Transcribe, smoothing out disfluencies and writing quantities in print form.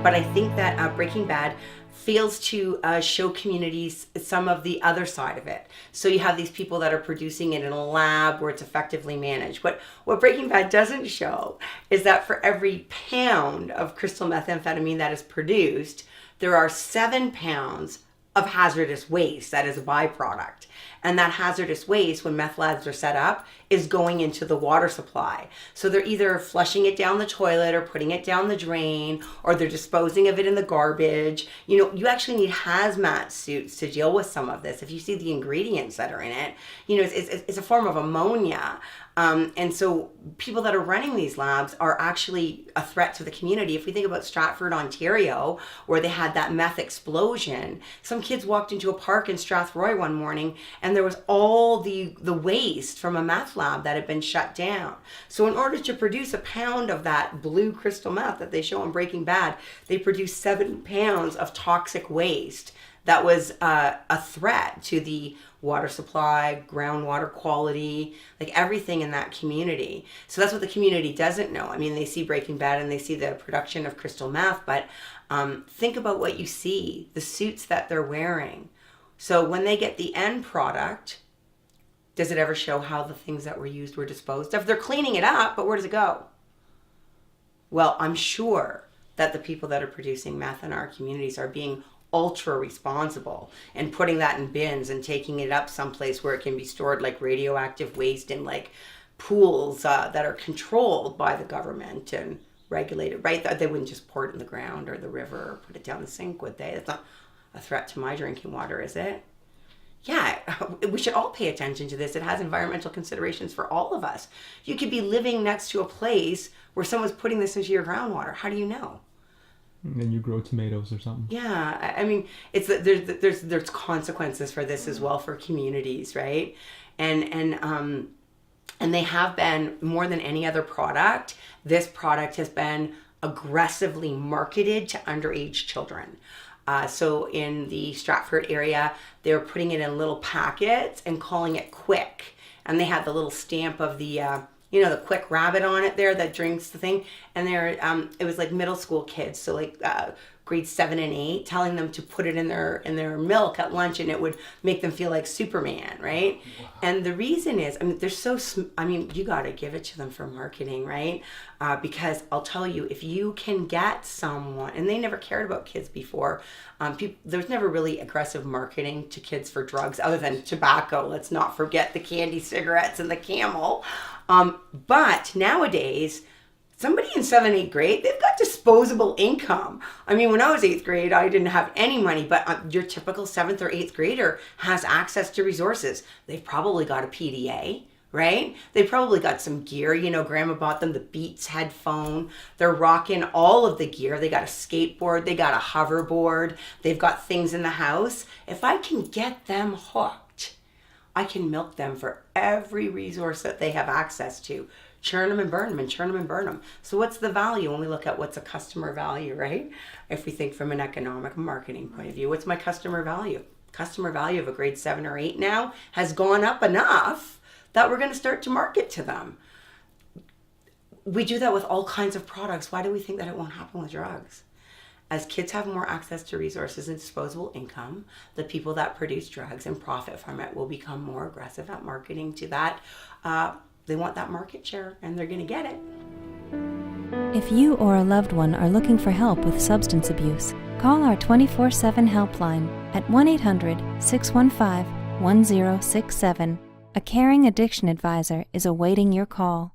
But I think that Breaking Bad fails to show communities some of the other side of it. So you have these people that are producing it in a lab where it's effectively managed. But what Breaking Bad doesn't show is that for every pound of crystal methamphetamine that is produced, there are 7 pounds of hazardous waste that is a byproduct. And that hazardous waste, when meth labs are set up, is going into the water supply. So they're either flushing it down the toilet or putting it down the drain, or they're disposing of it in the garbage. You know, you actually need hazmat suits to deal with some of this. If you see the ingredients that are in it, you know, it's a form of ammonia. And so people that are running these labs are actually a threat to the community. If we think about Stratford, Ontario, where they had that meth explosion, some kids walked into a park in Strathroy one morning and there was all the waste from a meth lab that had been shut down. So in order to produce a pound of that blue crystal meth that they show in Breaking Bad, they produced 7 pounds of toxic waste that was a threat to the water supply, groundwater quality, like everything in that community. So that's what the community doesn't know. I mean, they see Breaking Bad and they see the production of crystal meth, but think about what you see, the suits that they're wearing. So when they get the end product, does it ever show how the things that were used were disposed of? They're cleaning it up, but where does it go? Well, I'm sure that the people that are producing meth in our communities are being ultra responsible and putting that in bins and taking it up someplace where it can be stored, like radioactive waste in like pools that are controlled by the government and regulated, right? They wouldn't just pour it in the ground or the river or put it down the sink, would they? That's not a threat to my drinking water, is it? Yeah, we should all pay attention to this. It has environmental considerations for all of us. You could be living next to a place where someone's putting this into your groundwater. How do you know? And you grow tomatoes or something. Yeah, I mean, there's consequences for this as well for communities, right? And they have been, more than any other product, this product has been aggressively marketed to underage children. So in the Stratford area, they're putting it in little packets and calling it Quick, and they had the little stamp of the the Quick Rabbit on it there that drinks the thing. And it was like middle school kids, so like grades 7 and 8, telling them to put it in their milk at lunch, and it would make them feel like Superman, right? Wow. And the reason is, I mean, you got to give it to them for marketing, right? Because I'll tell you, if you can get someone, and they never cared about kids before, there's never really aggressive marketing to kids for drugs other than tobacco. Let's not forget the candy cigarettes and the Camel. But nowadays, somebody in 7th, 8th grade, they've got disposable income. I mean, when I was 8th grade, I didn't have any money, but your typical 7th or 8th grader has access to resources. They've probably got a PDA, right? They probably got some gear. Grandma bought them the Beats headphone. They're rocking all of the gear. They got a skateboard. They got a hoverboard. They've got things in the house. If I can get them hooked, I can milk them for every resource that they have access to. Churn them and burn them and churn them and burn them. So what's the value when we look at what's a customer value, right? If we think from an economic marketing point of view, what's my customer value? Customer value of a grade 7 or 8 now has gone up enough that we're going to start to market to them. We do that with all kinds of products. Why do we think that it won't happen with drugs? As kids have more access to resources and disposable income, the people that produce drugs and profit from it will become more aggressive at marketing to that. They want that market share, and they're going to get it. If you or a loved one are looking for help with substance abuse, call our 24/7 helpline at 1-800-615-1067. A caring addiction advisor is awaiting your call.